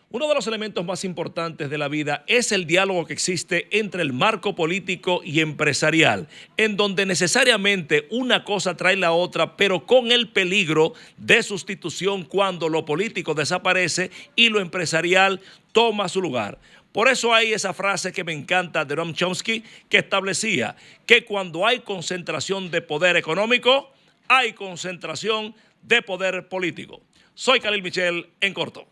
Uno de los elementos más importantes de la vida es el diálogo que existe entre el marco político y empresarial, en donde necesariamente una cosa trae la otra, pero con el peligro de sustitución cuando lo político desaparece y lo empresarial toma su lugar. Por eso hay esa frase que me encanta de Noam Chomsky, que establecía que cuando hay concentración de poder económico, hay concentración de poder político. Soy Khalil Michel, en corto.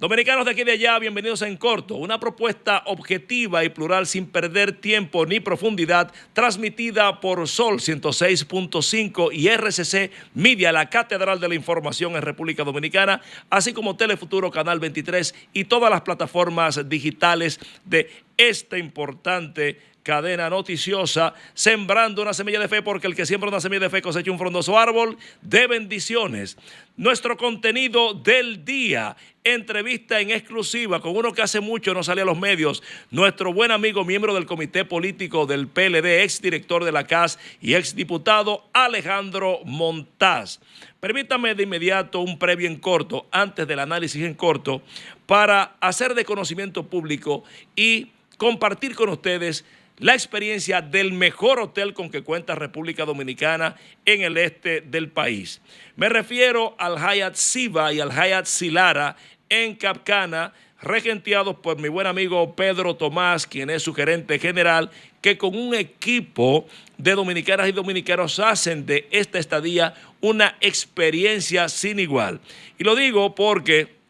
Dominicanos de aquí y de allá, bienvenidos a En Corto, una propuesta objetiva y plural sin perder tiempo ni profundidad, transmitida por Sol 106.5 y RCC Media, la Catedral de la Información en República Dominicana, así como Telefuturo Canal 23 y todas las plataformas digitales de esta importante cadena noticiosa, sembrando una semilla de fe, porque el que siembra una semilla de fe cosecha un frondoso árbol de bendiciones. Nuestro contenido del día, entrevista en exclusiva con uno que hace mucho no sale a los medios, nuestro buen amigo, miembro del comité político del PLD, exdirector de la CAS y exdiputado Alejandro Montaz. Permítame de inmediato un previo en corto, antes del análisis en corto, para hacer de conocimiento público y compartir con ustedes la experiencia del mejor hotel con que cuenta República Dominicana en el este del país. Me refiero al Hyatt Ziva y al Hyatt Zilara en Cap Cana, regenteados por mi buen amigo Pedro Tomás, quien es su gerente general, que con un equipo de dominicanas y dominicanos hacen de esta estadía una experiencia sin igual. Y lo digo porque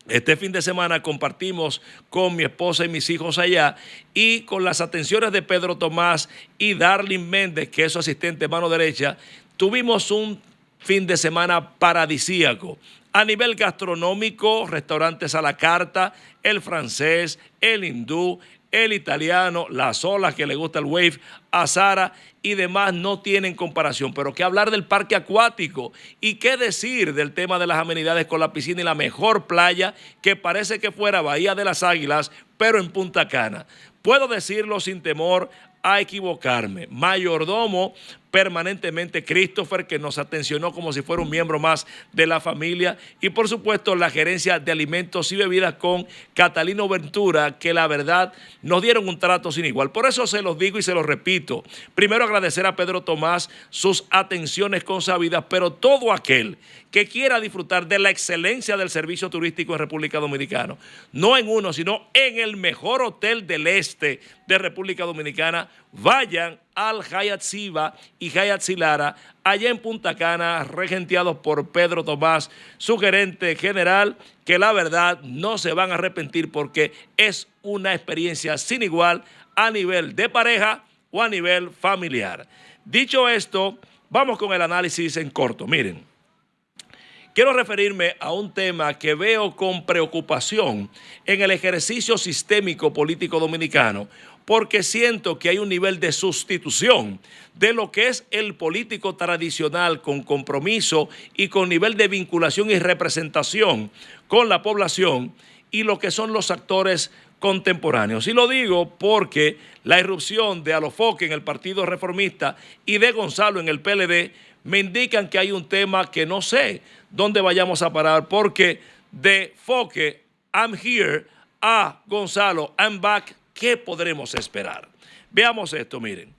este fin de semana compartimos con mi esposa y mis hijos allá, y con las atenciones de Pedro Tomás y Darlene Méndez, que es su asistente mano derecha, tuvimos un fin de semana paradisíaco. A nivel gastronómico, restaurantes a la carta, el francés, el hindú, el italiano, las olas que le gusta el wave, a Sara y demás no tienen comparación. Pero qué hablar del parque acuático y qué decir del tema de las amenidades con la piscina y la mejor playa, que parece que fuera Bahía de las Águilas, pero en Punta Cana. Puedo decirlo sin temor a equivocarme. Mayordomo permanentemente Christopher, que nos atencionó como si fuera un miembro más de la familia, y por supuesto la gerencia de alimentos y bebidas con Catalino Ventura, que la verdad nos dieron un trato sin igual. Por eso se los digo y se los repito. Primero, agradecer a Pedro Tomás sus atenciones consabidas, pero todo aquel que quiera disfrutar de la excelencia del servicio turístico en República Dominicana, no en uno, sino en el mejor hotel del este de República Dominicana, vayan al Hyatt Ziva y Hyatt Zilara, allá en Punta Cana, regenteados por Pedro Tomás, su gerente general, que la verdad no se van a arrepentir porque es una experiencia sin igual a nivel de pareja o a nivel familiar. Dicho esto, vamos con el análisis en corto. Miren, quiero referirme a un tema que veo con preocupación en el ejercicio sistémico político dominicano, porque siento que hay un nivel de sustitución de lo que es el político tradicional con compromiso y con nivel de vinculación y representación con la población y lo que son los actores contemporáneos. Y lo digo porque la irrupción de Alofoque en el Partido Reformista y de Gonzalo en el PLD me indican que hay un tema que no sé dónde vayamos a parar, porque de Foque, I'm here, a Gonzalo, I'm back, ¿qué podremos esperar? Veamos esto, miren.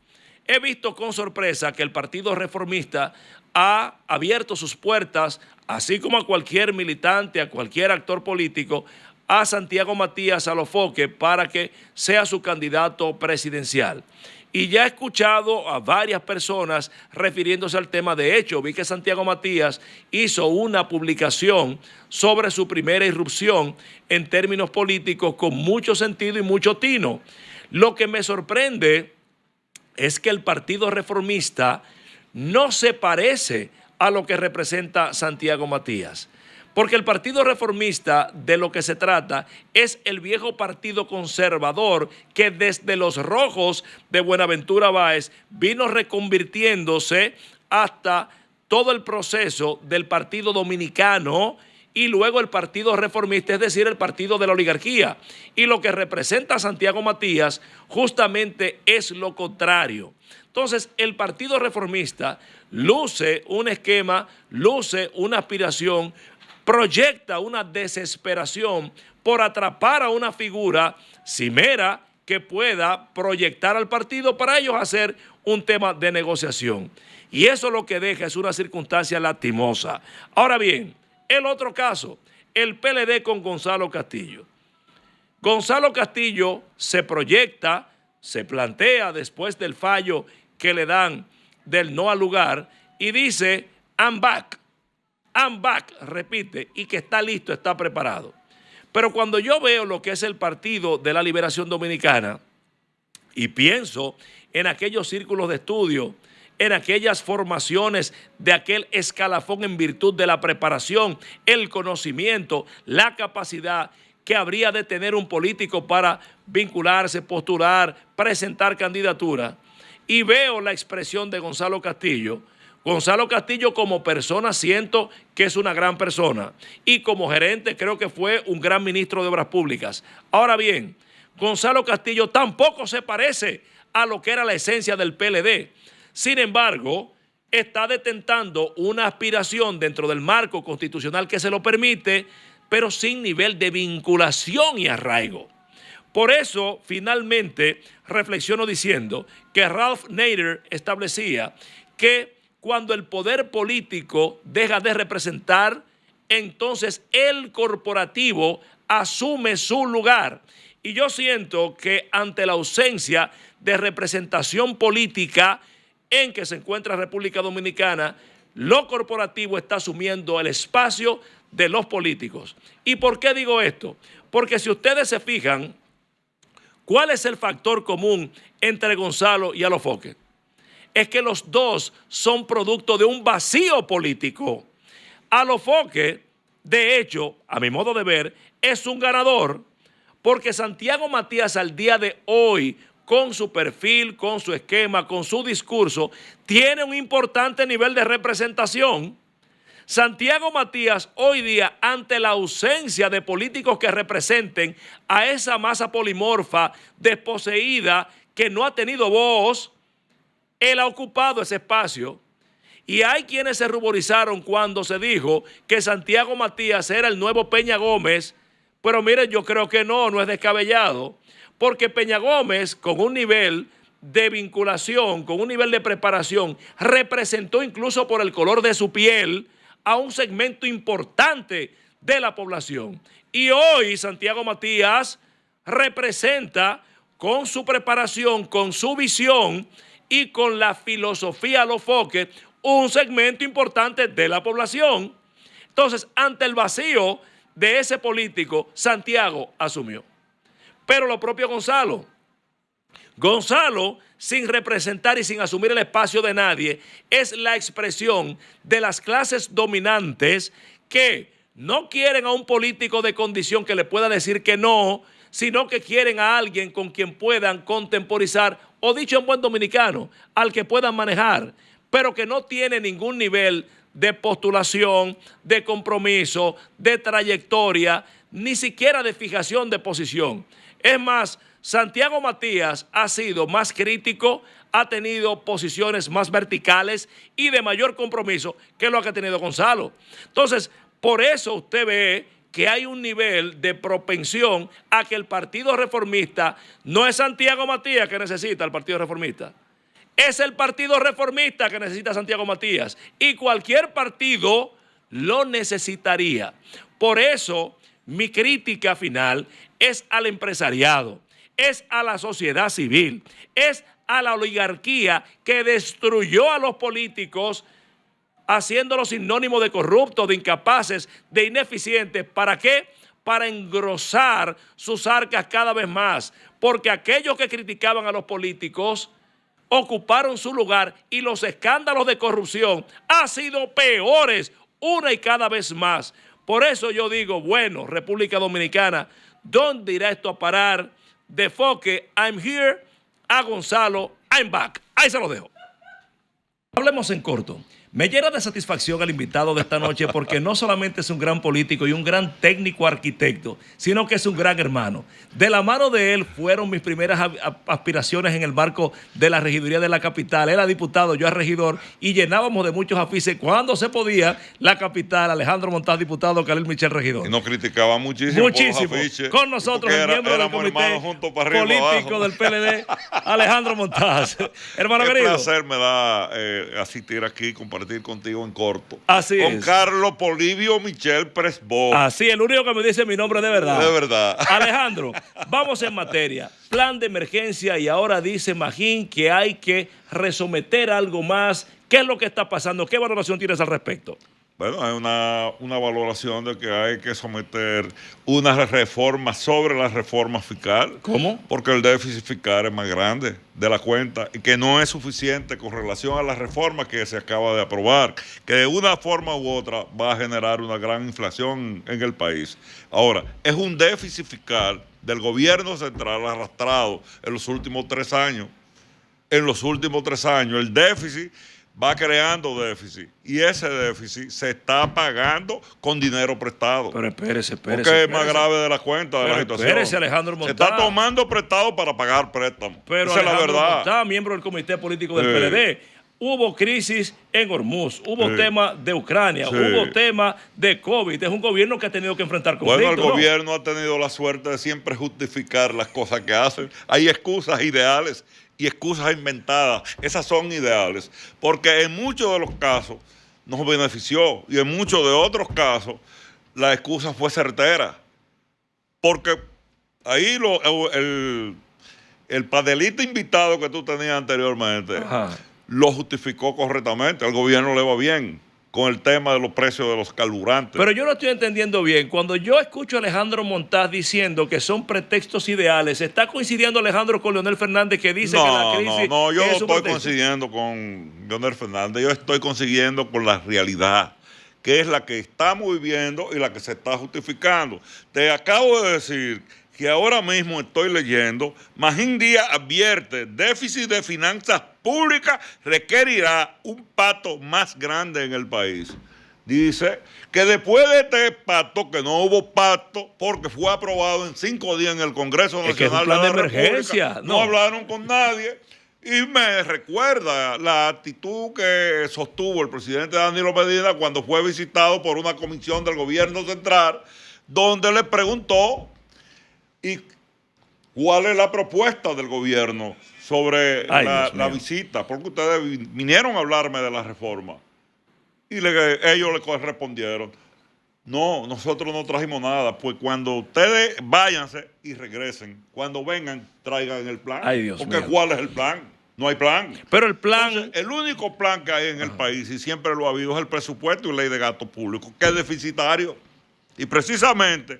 He visto con sorpresa que el Partido Reformista ha abierto sus puertas, así como a cualquier militante, a cualquier actor político, a Santiago Matías Alofoque para que sea su candidato presidencial. Y ya he escuchado a varias personas refiriéndose al tema. De hecho, vi que Santiago Matías hizo una publicación sobre su primera irrupción en términos políticos con mucho sentido y mucho tino. Lo que me sorprende es que el Partido Reformista no se parece a lo que representa Santiago Matías. Porque el Partido Reformista, de lo que se trata, es el viejo partido conservador que desde los rojos de Buenaventura Báez vino reconvirtiéndose hasta todo el proceso del Partido Dominicano y luego el Partido Reformista, es decir, el partido de la oligarquía. Y lo que representa Santiago Matías justamente es lo contrario. Entonces, el Partido Reformista luce un esquema, luce una aspiración proyecta una desesperación por atrapar a una figura cimera que pueda proyectar al partido para ellos hacer un tema de negociación. Y eso lo que deja es una circunstancia lastimosa. Ahora bien, el otro caso, el PLD con Gonzalo Castillo. Gonzalo Castillo se proyecta, se plantea después del fallo que le dan del no al lugar y dice, I'm back, repite, y que está listo, está preparado. Pero cuando yo veo lo que es el Partido de la Liberación Dominicana y pienso en aquellos círculos de estudio, en aquellas formaciones de aquel escalafón en virtud de la preparación, el conocimiento, la capacidad que habría de tener un político para vincularse, postular, presentar candidatura, y veo la expresión de Gonzalo Castillo. Gonzalo Castillo como persona siento que es una gran persona y como gerente creo que fue un gran ministro de Obras Públicas. Ahora bien, Gonzalo Castillo tampoco se parece a lo que era la esencia del PLD. Sin embargo, está detentando una aspiración dentro del marco constitucional que se lo permite, pero sin nivel de vinculación y arraigo. Por eso, finalmente, reflexiono diciendo que Ralph Nader establecía que cuando el poder político deja de representar, entonces el corporativo asume su lugar. Y yo siento que ante la ausencia de representación política en que se encuentra República Dominicana, lo corporativo está asumiendo el espacio de los políticos. ¿Y por qué digo esto? Porque si ustedes se fijan, ¿cuál es el factor común entre Gonzalo y Alofoque? Es que los dos son producto de un vacío político. Alofoque, de hecho, a mi modo de ver, es un ganador porque Santiago Matías al día de hoy, con su perfil, con su esquema, con su discurso, tiene un importante nivel de representación. Santiago Matías hoy día, ante la ausencia de políticos que representen a esa masa polimorfa, desposeída, que no ha tenido voz, él ha ocupado ese espacio. Y hay quienes se ruborizaron cuando se dijo que Santiago Matías era el nuevo Peña Gómez, pero miren, yo creo que no es descabellado, porque Peña Gómez, con un nivel de vinculación, con un nivel de preparación, representó incluso por el color de su piel a un segmento importante de la población. Y hoy Santiago Matías representa con su preparación, con su visión y con la filosofía Alofoque un segmento importante de la población. Entonces, ante el vacío de ese político, Santiago asumió. Pero lo propio Gonzalo, sin representar y sin asumir el espacio de nadie, es la expresión de las clases dominantes que no quieren a un político de condición que le pueda decir que no, sino que quieren a alguien con quien puedan contemporizar, o dicho en buen dominicano, al que puedan manejar, pero que no tiene ningún nivel de postulación, de compromiso, de trayectoria, ni siquiera de fijación de posición. Es más, Santiago Matías ha sido más crítico, ha tenido posiciones más verticales y de mayor compromiso que lo que ha tenido Gonzalo. Entonces, por eso usted ve que hay un nivel de propensión a que el Partido Reformista, no es Santiago Matías que necesita el Partido Reformista, es el Partido Reformista que necesita Santiago Matías y cualquier partido lo necesitaría. Por eso mi crítica final es al empresariado, es a la sociedad civil, es a la oligarquía que destruyó a los políticos haciéndolos sinónimos de corruptos, de incapaces, de ineficientes. ¿Para qué? Para engrosar sus arcas cada vez más. Porque aquellos que criticaban a los políticos ocuparon su lugar y los escándalos de corrupción han sido peores una y cada vez más. Por eso yo digo, bueno, República Dominicana, ¿dónde irá esto a parar? De Foque, I'm here, a Gonzalo, I'm back. Ahí se lo dejo. Hablemos en corto. Me llena de satisfacción el invitado de esta noche porque no solamente es un gran político y un gran técnico arquitecto, sino que es un gran hermano. De la mano de él fueron mis primeras aspiraciones en el marco de la regiduría de la capital. Él era diputado, yo era regidor y llenábamos de muchos afiches cuando se podía la capital. Alejandro Montaz, diputado, Khalil Michel, regidor. Y nos criticaba muchísimo. Muchísimo. Por los afiches. Con nosotros, el miembro del comité político del PLD, Alejandro Montaz. Hermano querido. Un placer me da asistir aquí, compartir contigo en corto. Así con es. Carlos Polibio Michel Presbó. Así, el único que me dice mi nombre de verdad. De verdad. Alejandro, vamos en materia. Plan de emergencia y ahora dice Magín que hay que resometer algo más. ¿Qué es lo que está pasando? ¿Qué valoración tienes al respecto? Bueno, hay una valoración de que hay que someter una reforma sobre la reforma fiscal. ¿Cómo? Porque el déficit fiscal es más grande de la cuenta y que no es suficiente con relación a la reforma que se acaba de aprobar, que de una forma u otra va a generar una gran inflación en el país. Ahora, es un déficit fiscal del gobierno central arrastrado en los últimos 3 años. En los últimos 3 años, el déficit va creando déficit y ese déficit se está pagando con dinero prestado. Pero espérese. Porque es más grave de la cuenta de la situación. Espérese, Alejandro Montaz. Se está tomando prestado para pagar préstamos. Pero esa es la verdad. Montaz, miembro del comité político del PLD. Hubo crisis en Hormuz, hubo tema de Ucrania, hubo tema de COVID. Es un gobierno que ha tenido que enfrentar conflictos. Bueno, el gobierno ha tenido la suerte de siempre justificar las cosas que hacen. Hay excusas ideales y excusas inventadas. Esas son ideales. Porque en muchos de los casos nos benefició y en muchos de otros casos la excusa fue certera. Porque ahí el panelista invitado que tú tenías anteriormente lo justificó correctamente. Al gobierno le va bien con el tema de los precios de los carburantes. Pero yo no estoy entendiendo bien. Cuando yo escucho a Alejandro Montaz diciendo que son pretextos ideales, ¿está coincidiendo Alejandro con Leonel Fernández que dice que la crisis No, yo no estoy pretexto? coincidiendo con Leonel Fernández. Yo estoy coincidiendo con la realidad, que es la que estamos viviendo y la que se está justificando. Te acabo de decir que ahora mismo estoy leyendo, Magín Díaz advierte, déficit de finanzas públicas requerirá un pacto más grande en el país. Dice que después de este pacto, que no hubo pacto, porque fue aprobado en 5 días en el Congreso Nacional que es un plan de emergencia. República, no hablaron con nadie. Y me recuerda la actitud que sostuvo el presidente Danilo Medina cuando fue visitado por una comisión del gobierno central, donde le preguntó ¿y cuál es la propuesta del gobierno sobre la visita? Porque ustedes vinieron a hablarme de la reforma. Y ellos le respondieron, no, nosotros no trajimos nada. Pues cuando ustedes váyanse y regresen, cuando vengan, traigan el plan. Ay, Dios Porque mío. ¿cuál es el plan? No hay plan. Pero el plan... Entonces, el único plan que hay en el país, y siempre lo ha habido, es el presupuesto y ley de gasto público, que es deficitario. Y precisamente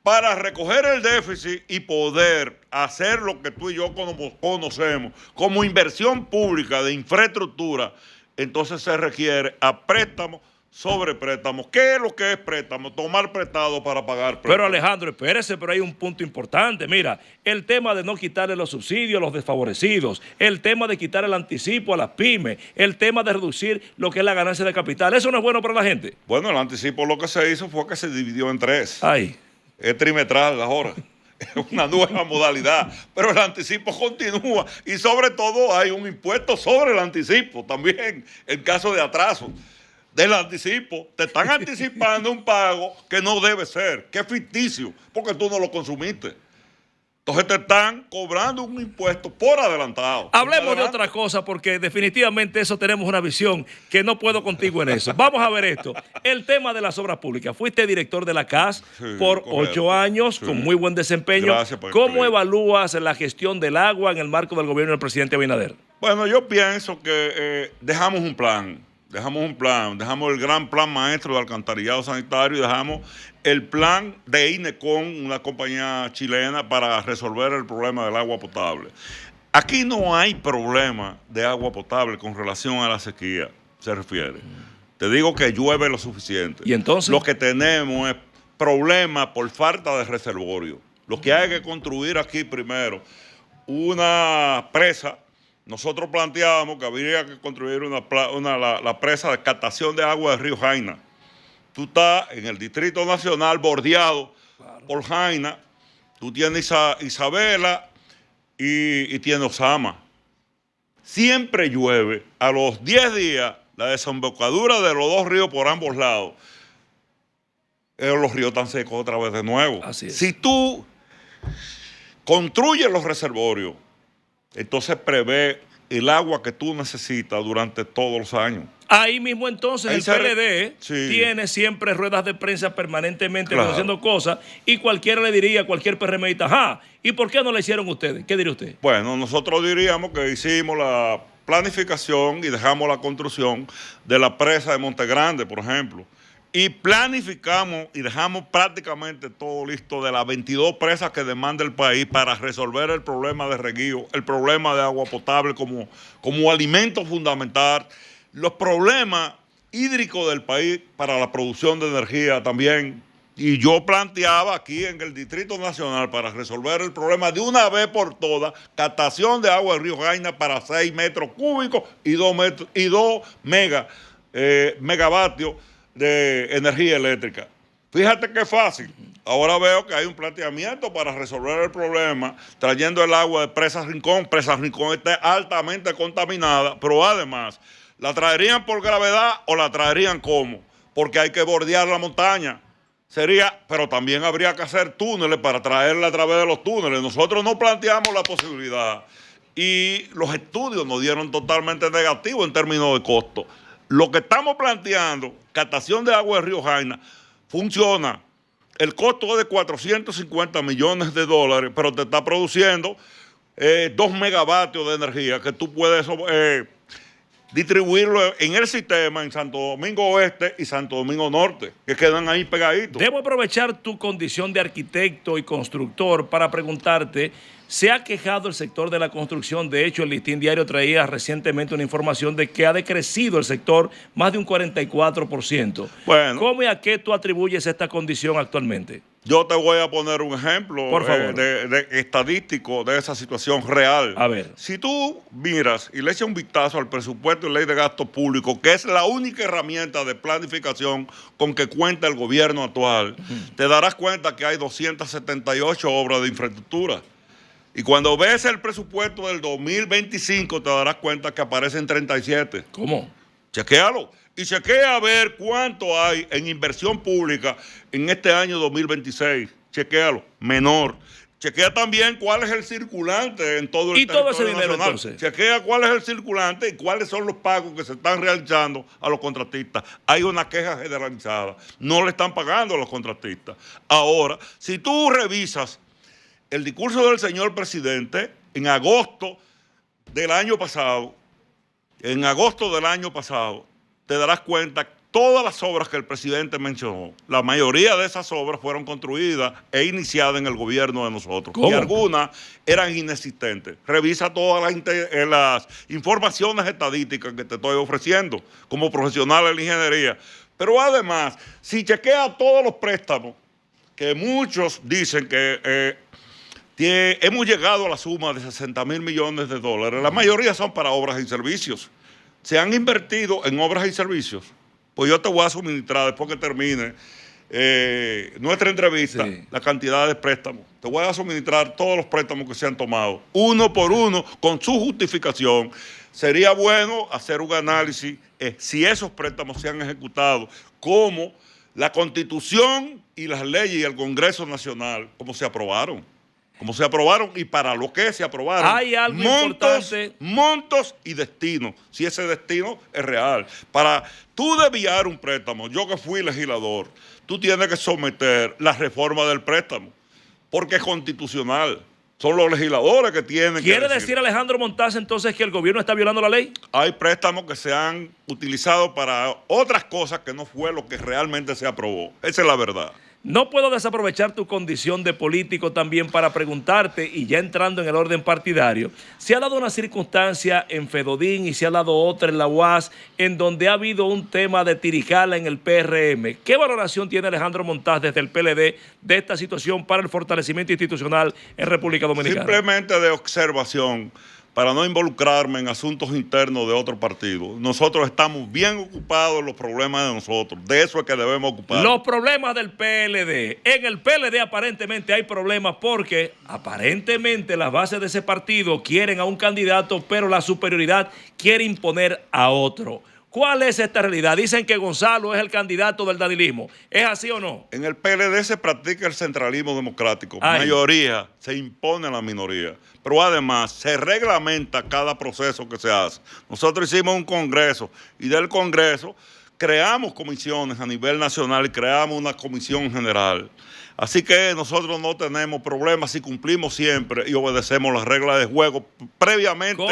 para recoger el déficit y poder hacer lo que tú y yo conocemos como inversión pública de infraestructura, entonces se requiere a préstamos sobre préstamos. ¿Qué es lo que es préstamo? Tomar prestado para pagar préstamos. Pero Alejandro, espérese, pero hay un punto importante. Mira, el tema de no quitarle los subsidios a los desfavorecidos, el tema de quitar el anticipo a las pymes, el tema de reducir lo que es la ganancia de capital. ¿Eso no es bueno para la gente? Bueno, el anticipo lo que se hizo fue que se dividió en 3. Ay. Es trimestral ahora. Es una nueva modalidad. Pero el anticipo continúa. Y sobre todo hay un impuesto sobre el anticipo también, en caso de atraso del anticipo. Te están anticipando un pago que no debe ser, que es ficticio, porque tú no lo consumiste. Entonces te están cobrando un impuesto por adelantado. Hablemos de otra cosa porque definitivamente eso tenemos una visión que no puedo contigo en eso. Vamos a ver esto. El tema de las obras públicas. Fuiste director de la CAS por 8 años con muy buen desempeño. Gracias por ¿Cómo evalúas la gestión del agua en el marco del gobierno del presidente Abinader? Bueno, yo pienso que dejamos un plan. Dejamos el gran plan maestro de alcantarillado sanitario y dejamos el plan de INECON, una compañía chilena, para resolver el problema del agua potable. Aquí no hay problema de agua potable con relación a la sequía, se refiere. Te digo que llueve lo suficiente. ¿Y entonces? Lo que tenemos es problema por falta de reservorio. Lo que hay que construir aquí primero, una presa nosotros planteábamos que habría que construir la presa de captación de agua del río Jaina. Tú estás en el Distrito Nacional bordeado por Jaina, tú tienes Isabela y tienes Osama. Siempre llueve. A los 10 días, la desembocadura de los dos ríos por ambos lados, los ríos están secos otra vez de nuevo. Así es. Si tú construyes los reservorios, entonces prevé el agua que tú necesitas durante todos los años. Ahí mismo entonces Ahí el PLD tiene siempre ruedas de prensa permanentemente haciendo cosas y cualquiera le diría a cualquier PRMista, ajá, ¿y por qué no lo hicieron ustedes? ¿Qué diría usted? Bueno, nosotros diríamos que hicimos la planificación y dejamos la construcción de la presa de Montegrande, por ejemplo. Y planificamos y dejamos prácticamente todo listo de las 22 presas que demanda el país para resolver el problema de reguío, el problema de agua potable como alimento fundamental, los problemas hídricos del país para la producción de energía también. Y yo planteaba aquí en el Distrito Nacional para resolver el problema de una vez por todas, captación de agua del río Jaina para 6 metros cúbicos y 2 megavatios de energía eléctrica. Fíjate qué fácil. Ahora veo que hay un planteamiento para resolver el problema trayendo el agua de Presa Rincón. Presa Rincón está altamente contaminada, pero además, ¿la traerían por gravedad o la traerían cómo? Porque hay que bordear la montaña. Pero también habría que hacer túneles para traerla a través de los túneles. Nosotros no planteamos la posibilidad y los estudios nos dieron totalmente negativos en términos de costo. Lo que estamos planteando, captación de agua del río Jaina, funciona. El costo es de 450 millones de dólares, pero te está produciendo 2 megavatios de energía que tú puedes distribuirlo en el sistema en Santo Domingo Oeste y Santo Domingo Norte, que quedan ahí pegaditos. Debo aprovechar tu condición de arquitecto y constructor para preguntarte, ¿se ha quejado el sector de la construcción? De hecho, el Listín Diario traía recientemente una información de que ha decrecido el sector más de un 44%. Bueno, ¿cómo y a qué tú atribuyes esta condición actualmente? Yo te voy a poner un ejemplo de estadístico de esa situación real. A ver. Si tú miras y le echas un vistazo al presupuesto y ley de gasto público, que es la única herramienta de planificación con que cuenta el gobierno actual, te darás cuenta que hay 278 obras de infraestructura. Y cuando ves el presupuesto del 2025, te darás cuenta que aparecen 37. ¿Cómo? Chequéalo. Y chequea a ver cuánto hay en inversión pública en este año 2026. Chequéalo. Menor. Chequea también cuál es el circulante en todo el territorio ese dinero nacional. Entonces. Chequea cuál es el circulante y cuáles son los pagos que se están realizando a los contratistas. Hay una queja generalizada. No le están pagando a los contratistas. Ahora, si tú revisas el discurso del señor presidente en agosto del año pasado, te darás cuenta que todas las obras que el presidente mencionó, la mayoría de esas obras fueron construidas e iniciadas en el gobierno de nosotros. ¿Cómo? Y algunas eran inexistentes. Revisa todas las informaciones estadísticas que te estoy ofreciendo como profesional de la ingeniería. Pero además, si chequeas todos los préstamos, que muchos dicen que hemos llegado a la suma de 60.000 millones de dólares, la mayoría son para obras y servicios. Se han invertido en obras y servicios. Pues yo te voy a suministrar, después que termine nuestra entrevista, la cantidad de préstamos. Te voy a suministrar todos los préstamos que se han tomado, uno por uno, con su justificación. Sería bueno hacer un análisis si esos préstamos se han ejecutado, como la Constitución y las leyes y el Congreso Nacional, como se aprobaron. Y para lo que se aprobaron. Hay algo importante. Montos y destinos, si ese destino es real. Para tú desviar un préstamo, yo que fui legislador, tú tienes que someter la reforma del préstamo, porque es constitucional. Son los legisladores que tienen que ¿Quiere decir Alejandro Montaz entonces que el gobierno está violando la ley? Hay préstamos que se han utilizado para otras cosas que no fue lo que realmente se aprobó. Esa es la verdad. No puedo desaprovechar tu condición de político también para preguntarte, y ya entrando en el orden partidario, se ha dado una circunstancia en Fedodín y se ha dado otra en la UAS en donde ha habido un tema de tirijala en el PRM. ¿Qué valoración tiene Alejandro Montaz desde el PLD de esta situación para el fortalecimiento institucional en República Dominicana? Simplemente de observación. para no involucrarme en asuntos internos de otro partido. Nosotros estamos bien ocupados en los problemas de nosotros. De eso es que debemos ocupar. Los problemas del PLD. En el PLD aparentemente hay problemas porque aparentemente las bases de ese partido quieren a un candidato, pero la superioridad quiere imponer a otro. ¿Cuál es esta realidad? Dicen que Gonzalo es el candidato del dadilismo. ¿Es así o no? En el PLD se practica el centralismo democrático. Ay. Mayoría se impone a la minoría. Pero además se reglamenta cada proceso que se hace. Nosotros hicimos un congreso y del congreso creamos comisiones a nivel nacional y creamos una comisión general. Así que nosotros no tenemos problemas si cumplimos siempre y obedecemos las reglas de juego previamente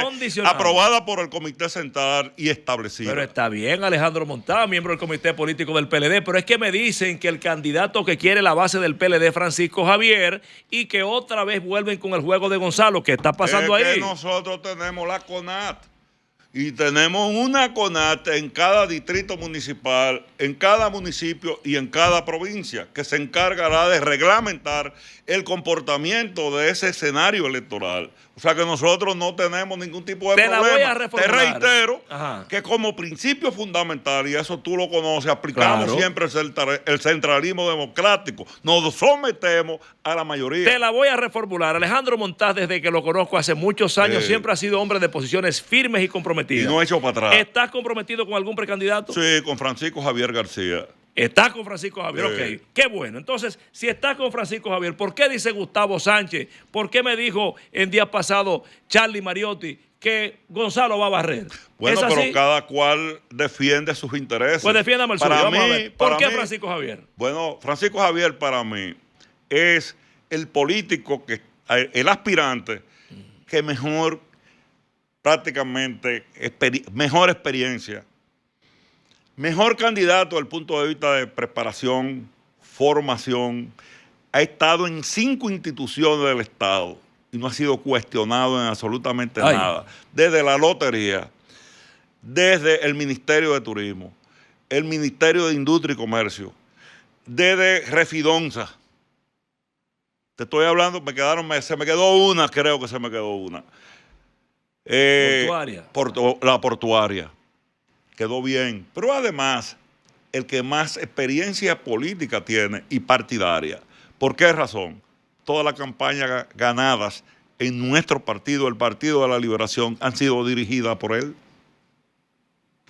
aprobadas por el Comité Central y establecidas. Pero está bien, Alejandro Montá, miembro del Comité Político del PLD, pero es que me dicen que el candidato que quiere la base del PLD es Francisco Javier y que otra vez vuelven con el juego de Gonzalo. ¿Qué está pasando ahí? Que nosotros tenemos la CONAT. Y tenemos una CONAT en cada distrito municipal, en cada municipio y en cada provincia, que se encargará de reglamentar el comportamiento de ese escenario electoral. O sea que nosotros no tenemos ningún tipo de problema. Voy a reformular. Te reitero que como principio fundamental, y eso tú lo conoces, aplicamos siempre el centralismo democrático. Nos sometemos a la mayoría. Te la voy a reformular. Alejandro Montás, desde que lo conozco hace muchos años, siempre ha sido hombre de posiciones firmes y comprometidas. Y no he hecho para atrás. ¿Estás comprometido con algún precandidato? Sí, con Francisco Javier García. Está con Francisco Javier, ok. Qué bueno. Entonces, si está con Francisco Javier, ¿por qué dice Gustavo Sánchez? ¿Por qué me dijo en días pasados Charlie Mariotti que Gonzalo va a barrer? Bueno, pero cada cual defiende sus intereses. Pues defiéndame el suyo. Vamos a ver. ¿Por qué Francisco Javier? Bueno, Francisco Javier para mí es el político, el aspirante que mejor, prácticamente, mejor experiencia, mejor candidato desde el punto de vista de preparación, formación, ha estado en 5 instituciones del Estado y no ha sido cuestionado en absolutamente nada. Desde la lotería, desde el Ministerio de Turismo, el Ministerio de Industria y Comercio, desde Refidonza. Te estoy hablando, se me quedó una, creo que se me quedó una. Portuaria. La portuaria. Quedó bien. Pero además, el que más experiencia política tiene y partidaria. ¿Por qué razón? Todas las campañas ganadas en nuestro partido, el Partido de la Liberación, han sido dirigidas por él.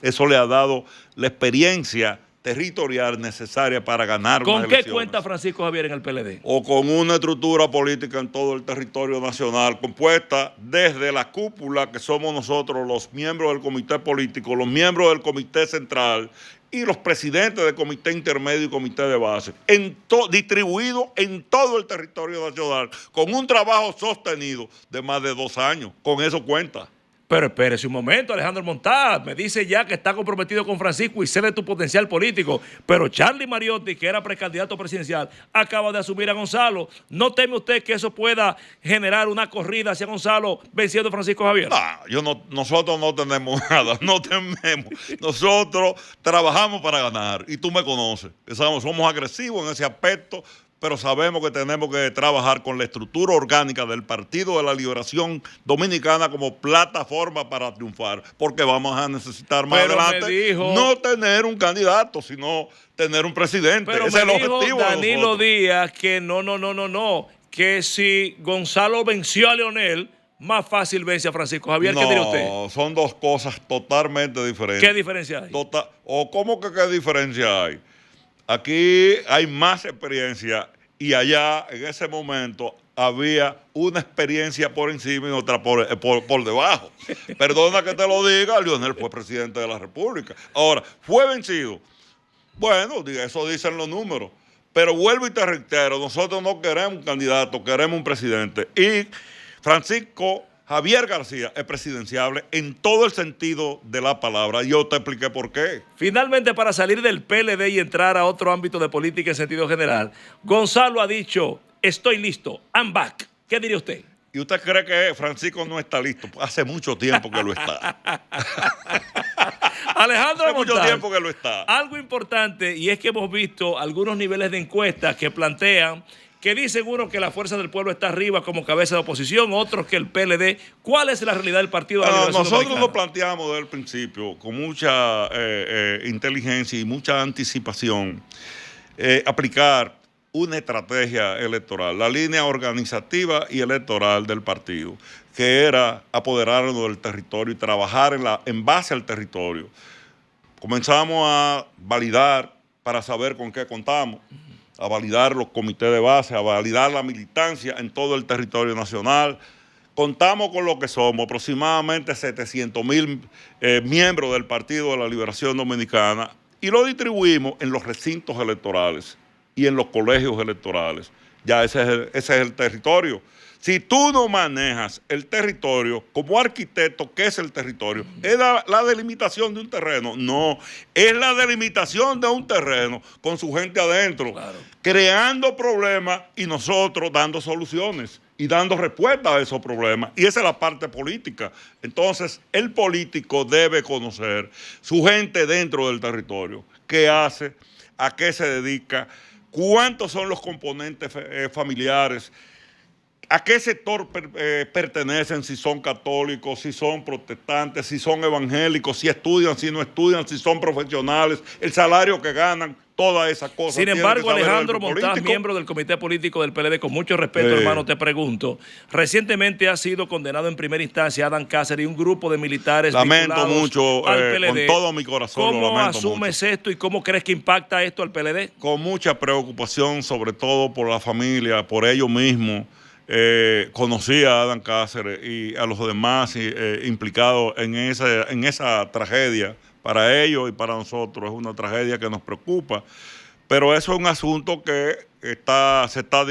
Eso le ha dado la experiencia territorial necesaria para ganar unas elecciones. ¿Con qué cuenta Francisco Javier en el PLD? O con una estructura política en todo el territorio nacional, compuesta desde la cúpula, que somos nosotros los miembros del comité político, los miembros del comité central y los presidentes del comité intermedio y comité de base, distribuidos en todo el territorio nacional, con un trabajo sostenido de más de 2 años. Con eso cuenta. Pero espérese un momento, Alejandro Montá, me dice ya que está comprometido con Francisco y sé de tu potencial político, pero Charlie Mariotti, que era precandidato presidencial, acaba de asumir a Gonzalo. ¿No teme usted que eso pueda generar una corrida hacia Gonzalo venciendo a Francisco Javier? Nosotros no tenemos nada, no tememos. Nosotros trabajamos para ganar y tú me conoces. Somos agresivos en ese aspecto, pero sabemos que tenemos que trabajar con la estructura orgánica del Partido de la Liberación Dominicana como plataforma para triunfar, porque vamos a necesitar más adelante no tener un candidato, sino tener un presidente. Pero ese es el objetivo de Danilo Díaz que no, que si Gonzalo venció a Leonel, más fácil vence a Francisco Javier. ¿Qué diría usted? No, son dos cosas totalmente diferentes. ¿Qué diferencia hay? ¿Cómo que qué diferencia hay? Aquí hay más experiencia y allá en ese momento había una experiencia por encima y otra por debajo. Perdona que te lo diga, Leonel fue presidente de la República. Ahora, ¿fue vencido? Bueno, eso dicen los números. Pero vuelvo y te reitero, nosotros no queremos un candidato, queremos un presidente. Y Francisco Javier García es presidenciable en todo el sentido de la palabra. Yo te expliqué por qué. Finalmente, para salir del PLD y entrar a otro ámbito de política en sentido general, Gonzalo ha dicho, estoy listo, I'm back. ¿Qué diría usted? ¿Y usted cree que Francisco no está listo? Hace mucho tiempo que lo está. Alejandro Hace mucho Montaz, tiempo que lo está. Algo importante, y es que hemos visto algunos niveles de encuestas que plantean que dicen unos que la Fuerza del Pueblo está arriba como cabeza de oposición, otros que el PLD. ¿Cuál es la realidad del Partido de la Liberación Nosotros Dominicana? lo planteamos desde el principio con mucha inteligencia y mucha anticipación, aplicar una estrategia electoral, la línea organizativa y electoral del partido, que era apoderarnos del territorio y trabajar en base al territorio. Comenzamos a validar para saber con qué contamos, a validar los comités de base, a validar la militancia en todo el territorio nacional. Contamos con lo que somos, aproximadamente 700,000 miembros del Partido de la Liberación Dominicana, y lo distribuimos en los recintos electorales y en los colegios electorales. Ya ese es el territorio. Si tú no manejas el territorio como arquitecto, ¿qué es el territorio? ¿Es la delimitación de un terreno? No, es la delimitación de un terreno con su gente adentro, claro, creando problemas y nosotros dando soluciones y dando respuesta a esos problemas. Y esa es la parte política. Entonces, el político debe conocer su gente dentro del territorio, qué hace, a qué se dedica, cuántos son los componentes familiares, a qué sector pertenecen, si son católicos, si son protestantes, si son evangélicos, si estudian, si no estudian, si son profesionales, el salario que ganan, todas esas cosas. Sin embargo, Alejandro Montaz, miembro del Comité Político del PLD, con mucho respeto, hermano, te pregunto, recientemente ha sido condenado en primera instancia Adán Cáceres y un grupo de militares lamento mucho, al PLD. con todo mi corazón ¿Cómo lo lamento asumes mucho. esto y cómo crees que impacta esto al PLD? Con mucha preocupación, sobre todo por la familia, por ellos mismos. Conocí a Adán Cáceres y a los demás implicados en esa tragedia. Para ellos y para nosotros es una tragedia que nos preocupa, pero eso es un asunto que se está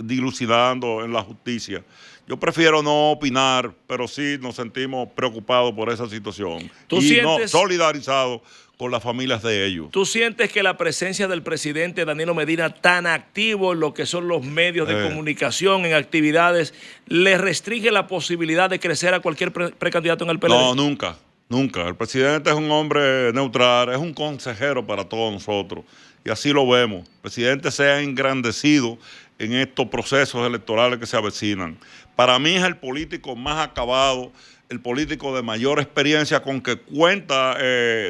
dilucidando en la justicia. Yo prefiero no opinar, pero sí nos sentimos preocupados por esa situación no solidarizados con las familias de ellos. ¿Tú sientes que la presencia del presidente Danilo Medina, tan activo en lo que son los medios de comunicación, en actividades, le restringe la posibilidad de crecer a cualquier precandidato en el PLD? No, nunca. Nunca. El presidente es un hombre neutral, es un consejero para todos nosotros. Y así lo vemos. El presidente se ha engrandecido en estos procesos electorales que se avecinan. Para mí es el político más acabado, el político de mayor experiencia con que cuenta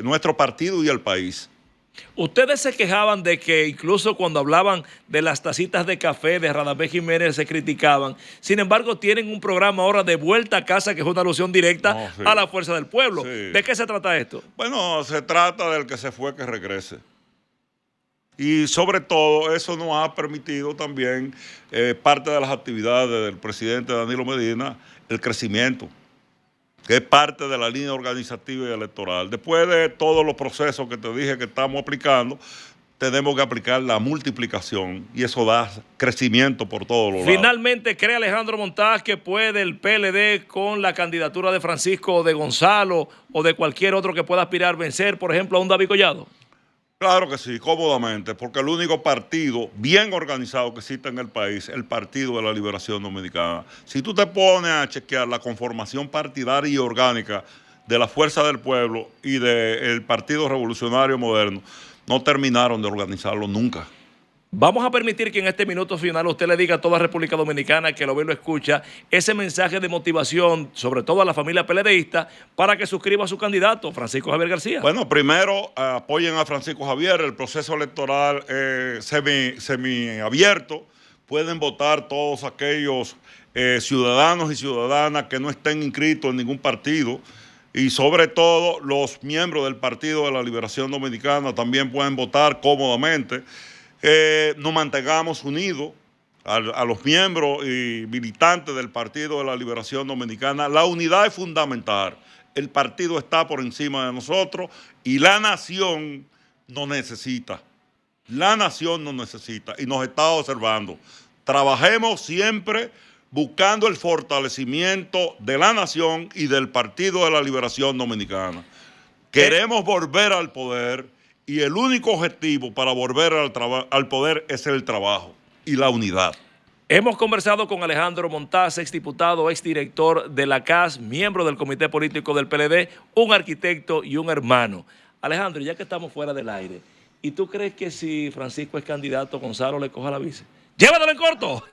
nuestro partido y el país. Ustedes se quejaban de que incluso cuando hablaban de las tacitas de café de Radamés Jiménez se criticaban. Sin embargo, tienen un programa ahora de Vuelta a Casa que es una alusión directa a la Fuerza del Pueblo. Sí. ¿De qué se trata esto? Bueno, se trata del que se fue que regrese. Y sobre todo eso nos ha permitido también parte de las actividades del presidente Danilo Medina, el crecimiento, que es parte de la línea organizativa y electoral. Después de todos los procesos que te dije que estamos aplicando, tenemos que aplicar la multiplicación y eso da crecimiento por todos los lados. Finalmente, ¿cree Alejandro Montaz que puede el PLD con la candidatura de Francisco o de Gonzalo o de cualquier otro que pueda aspirar a vencer, por ejemplo, a un David Collado? Claro que sí, cómodamente, porque el único partido bien organizado que existe en el país es el Partido de la Liberación Dominicana. Si tú te pones a chequear la conformación partidaria y orgánica de la Fuerza del Pueblo y del Partido Revolucionario Moderno, no terminaron de organizarlo nunca. Vamos a permitir que en este minuto final usted le diga a toda República Dominicana que lo ve y lo escucha ese mensaje de motivación, sobre todo a la familia PLDista, para que suscriba a su candidato, Francisco Javier García. Bueno, primero apoyen a Francisco Javier, el proceso electoral semiabierto. Pueden votar todos aquellos ciudadanos y ciudadanas que no estén inscritos en ningún partido. Y sobre todo los miembros del Partido de la Liberación Dominicana también pueden votar cómodamente. Nos mantengamos unidos a los miembros y militantes del Partido de la Liberación Dominicana. La unidad es fundamental. El partido está por encima de nosotros y la nación nos necesita. La nación nos necesita y nos está observando. Trabajemos siempre buscando el fortalecimiento de la nación y del Partido de la Liberación Dominicana. Queremos volver al poder. Y el único objetivo para volver al poder es el trabajo y la unidad. Hemos conversado con Alejandro Montaz, exdiputado, exdirector de la CAS, miembro del Comité Político del PLD, un arquitecto y un hermano. Alejandro, ya que estamos fuera del aire, ¿y tú crees que si Francisco es candidato, Gonzalo le coja la vice? Llévatelo en corto.